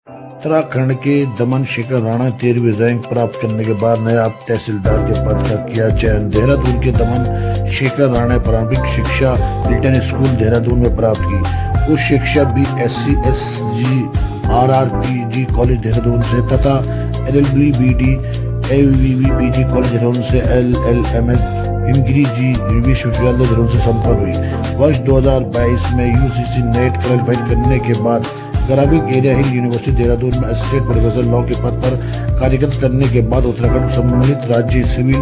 उत्तराखंड के दमन शिखर राणा 13वीं रैंक प्राप्त करने के बाद नायब तहसीलदार के पद का किया चयन। देहरादून के दमन शिखर राणा प्रारंभिक शिक्षा हिल्टन स्कूल देहरादून में प्राप्त की। उच्च शिक्षा BSc SG RRPG college Dehradun से तथा LLB BD AVV PG college Dehradun से LLMS हिमगिरी जी विश्वविद्यालय देहरादून से संपन्न हुई। वर्ष 2022 में UGC नेट क्वालिफाई करने के बाद ग्रामीण एरिया हिल यूनिवर्सिटी देहरादून में असिस्टेंट प्रोफेसर लॉ के पद पर कार्यरत करने के बाद उत्तराखंड सम्मानित राज्य सिविल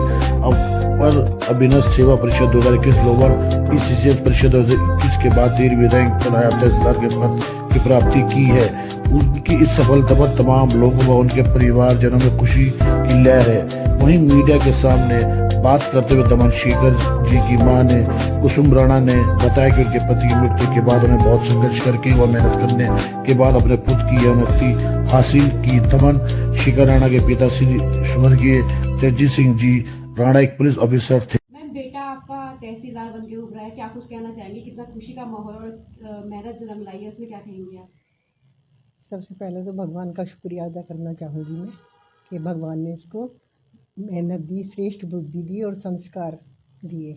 अपर अभिनव सेवा परिषद 2021 लोअर PCCS परिषद 2021 के बाद 13वीं रैंक पर नायब तहसीलदार के पद की प्राप्ति की है। उनकी इस सफलता पर तमाम लोगों व उनके परिवारजनों में खुशी की लहर है। वहीं मीडिया के सामने बात करते हुए दमन शिखर जी की मां ने कुसुम राणा ने बताया कि उनके पति की मृत्यु के बाद उन्हें बहुत संघर्ष करके व मेहनत करने के बाद अपने पुत्र की यह उन्नति हासिल की। दमन शिखर राणा के पिता श्री स्वर्गीय तेजी सिंह जी राणा एक पुलिस ऑफिसर थे। मैम, बेटा आपका तहसीलदार बन के उभरा है, क्या कुछ कहना चाहेंगे? कितना खुशी का माहौल और मेहनत जो रंग लाई है उसमें क्या कहेंगे आप? सबसे पहले तो भगवान का शुक्रिया अदा करना चाहूँगी मैं कि भगवान ने इसको मेहनत दी, श्रेष्ठ बुद्धि दी और संस्कार दिए।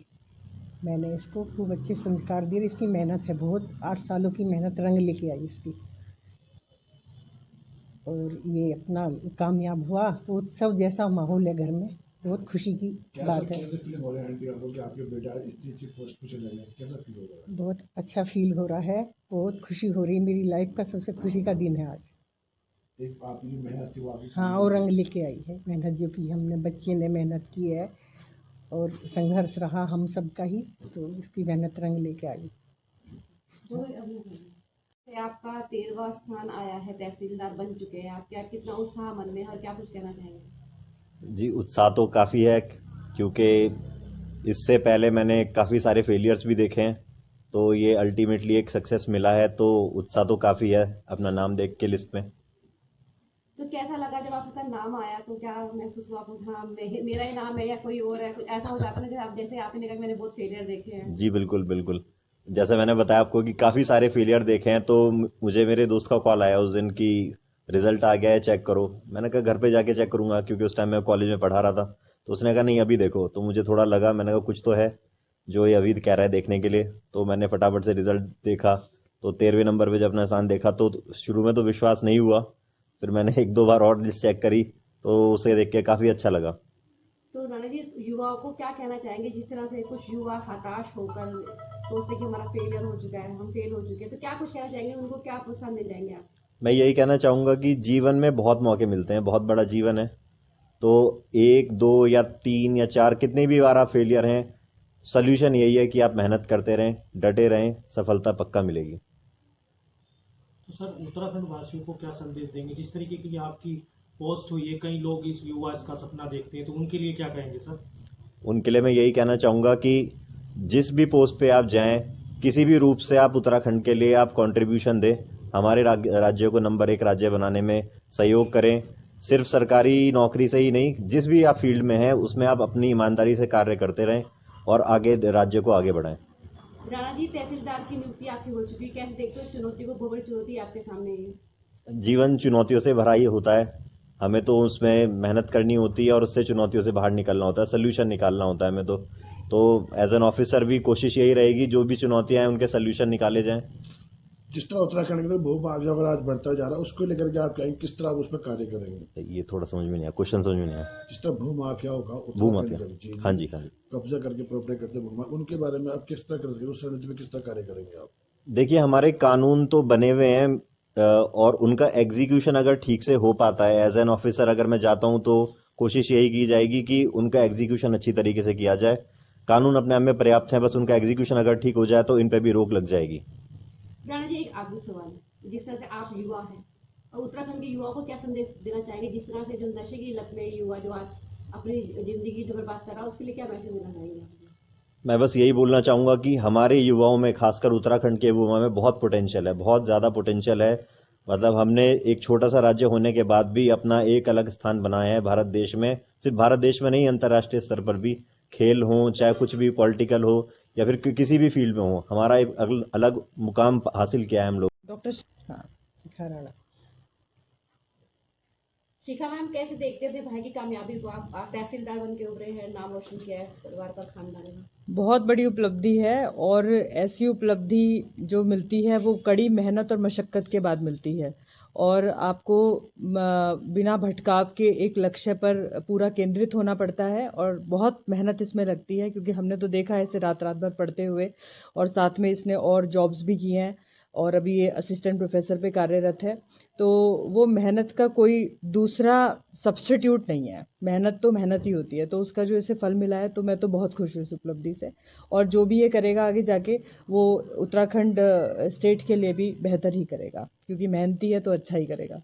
मैंने इसको खूब अच्छे संस्कार दिए। इसकी मेहनत है बहुत, 8 सालों की मेहनत रंग लेके आई इसकी, और ये अपना कामयाब हुआ तो उत्सव जैसा माहौल है घर में, बहुत खुशी की बात है। बहुत अच्छा फील हो रहा है, बहुत खुशी हो रही है। मेरी लाइफ का सबसे खुशी का दिन है आज। एक आपकी मेहनत थी वो आपकी हाँ, और रंग लेके आई है मेहनत जो की हमने, बच्चे ने मेहनत की है और संघर्ष रहा हम सब का ही, तो इसकी मेहनत रंग लेके आई। आपका 13वां स्थान आया है, तहसीलदार बन चुके हैं आप, क्या कितना उत्साह मन में है और क्या कुछ कहना चाहेंगे? जी, उत्साह तो काफ़ी है क्योंकि इससे पहले मैंने काफ़ी सारे फेलियर्स भी देखे हैं, तो ये अल्टीमेटली एक सक्सेस मिला है, तो उत्साह तो काफ़ी है अपना नाम देख के लिस्ट में। तो कैसा लगा जब आपका नाम आया, तो क्या महसूस हुआ आपको? हाँ, मेरा ही नाम है या कोई और है? कुछ ऐसा हो जाता है ना, जैसे आपने कहा मैंने बहुत फेलियर देखे हैं। जी बिल्कुल बिल्कुल, जैसे मैंने बताया आपको कि काफ़ी सारे फेलियर देखे हैं, तो मुझे मेरे दोस्त का कॉल आया उस दिन की रिजल्ट आ गया है, चेक करो। मैंने कहा घर पे जाके चेक करूंगा, क्योंकि उस टाइम मैं कॉलेज में पढ़ा रहा था। तो उसने कहा नहीं अभी देखो, तो मुझे थोड़ा लगा, मैंने कहा कुछ तो है जो ये अभी कह रहा है देखने के लिए। तो मैंने फटाफट से रिजल्ट देखा, तो 13वें नंबर पे जब अपना स्थान देखा तो शुरू में तो विश्वास नहीं हुआ, फिर मैंने 1-2 बार और लिस्ट चेक करी, तो उसे देख के काफ़ी अच्छा लगा। तो राणा जी, युवाओं को क्या कहना चाहेंगे? जिस तरह से कुछ युवा हताश होकर सोचते कि हमारा फेलियर हो चुका है, हम फेल हो चुके हैं, तो क्या कुछ कहना चाहेंगे उनको? क्या प्रोत्साहन दे जाएंगे आप? मैं यही कहना चाहूँगा कि जीवन में बहुत मौके मिलते हैं, बहुत बड़ा जीवन है, तो 1, 2 या 3 या 4 कितनी भी बार आप फेलियर हैं, सोल्यूशन यही है कि आप मेहनत करते रहें, डटे रहें, सफलता पक्का मिलेगी। तो सर, उत्तराखंड वासियों को क्या संदेश देंगे? जिस तरीके की आपकी पोस्ट हुई है, कई लोग इस युवा इसका सपना देखते हैं, तो उनके लिए क्या कहेंगे सर? उनके लिए मैं यही कहना चाहूँगा कि जिस भी पोस्ट पे आप जाएं, किसी भी रूप से आप उत्तराखंड के लिए आप कंट्रीब्यूशन दें, हमारे राज्य को नंबर 1 राज्य बनाने में सहयोग करें। सिर्फ सरकारी नौकरी से ही नहीं, जिस भी आप फील्ड में हैं उसमें आप अपनी ईमानदारी से कार्य करते रहें और आगे राज्य को आगे बढ़ाएं। राणा जी, तहसीलदार की नियुक्ति आपकी हो चुकी है, कैसे देखते हो इस चुनौती को? बहुत बड़ी चुनौती आपके सामने है। जीवन चुनौतियों से भरा ही होता है, हमें तो उसमें मेहनत करनी होती है और उससे चुनौतियों से बाहर निकलना होता है, सोल्यूशन निकालना होता है हमें। तो एज एन ऑफिसर भी कोशिश यही रहेगी, जो भी चुनौतियां हैं उनके सोल्यूशन निकाले जाएं। जिस तरह उत्तराखंड के अंदर भूभाग अगर आज बढ़ता जा रहा है, उसको लेकर के आप कहेंगे किस तरह आप उसमें कार्य करेंगे? ये थोड़ा समझ में नहीं आया, क्वेश्चन समझ में नहीं आया। जिस तरह भूमाफिया होगा, भूमाफिया, हाँ जी हाँ जी, कब्जा करके प्रॉपर्टी करते भूमा, उनके बारे में आप किस तरह करेंगे? उस रणनीति में किस तरह कार्य करेंगे आप? देखिए हमारे कानून तो बने हुए हैं, और उनका एग्जीक्यूशन अगर ठीक से हो पाता है, एज एन ऑफिसर अगर मैं जाता हूं तो कोशिश यही की जाएगी कि उनका एग्जीक्यूशन अच्छी तरीके से किया जाए। कानून अपने आप में पर्याप्त है, बस उनका एग्जीक्यूशन अगर ठीक हो जाए तो इन पे भी रोक लग जाएगी। राणा जी, एक आखिरी सवाल है, जिस तरह से आप युवा हैं और उत्तराखंड के युवाओं को क्या संदेश देना चाहेंगे? जिस तरह से जो नशे की लत में युवा जो आज अपनी जिंदगी जो बर्बाद कर रहा है, उसके लिए क्या मैसेज देना चाहेंगे? मैं बस यही बोलना चाहूँगा कि हमारे युवाओं में, खासकर उत्तराखंड के युवाओं में बहुत पोटेंशियल है, बहुत ज़्यादा पोटेंशियल है। मतलब हमने एक छोटा सा राज्य होने के बाद भी अपना एक अलग स्थान बनाया है भारत देश में। सिर्फ भारत देश में नहीं, अंतर्राष्ट्रीय स्तर पर भी खेल हो, चाहे कुछ भी पॉलिटिकल हो या फिर किसी भी फील्ड में हो, हमारा एक अलग मुकाम हासिल किया है हम लोग। डॉक्टर हाँ, शिखा राणा। शिखा मैम, कैसे देखते हैं अपने भाई की कामयाबी को? आप तहसीलदार बन के उभरे हैं, नाम रोशन किया है परिवार का, खानदान का। बहुत बड़ी उपलब्धि है और ऐसी उपलब्धि जो मिलती है वो कड़ी मेहनत और मशक्क़त के बाद मिलती है और आपको बिना भटकाव के एक लक्ष्य पर पूरा केंद्रित होना पड़ता है और बहुत मेहनत इसमें लगती है, क्योंकि हमने तो देखा है इसे रात रात भर पढ़ते हुए और साथ में इसने और जॉब्स भी किए हैं और अभी ये असिस्टेंट प्रोफेसर पे कार्यरत है। तो वो मेहनत का कोई दूसरा सब्स्टिट्यूट नहीं है, मेहनत तो मेहनत ही होती है। तो उसका जो इसे फल मिला है तो मैं तो बहुत खुश हूँ इस उपलब्धि से, और जो भी ये करेगा आगे जाके वो उत्तराखंड स्टेट के लिए भी बेहतर ही करेगा, क्योंकि मेहनती है तो अच्छा ही करेगा।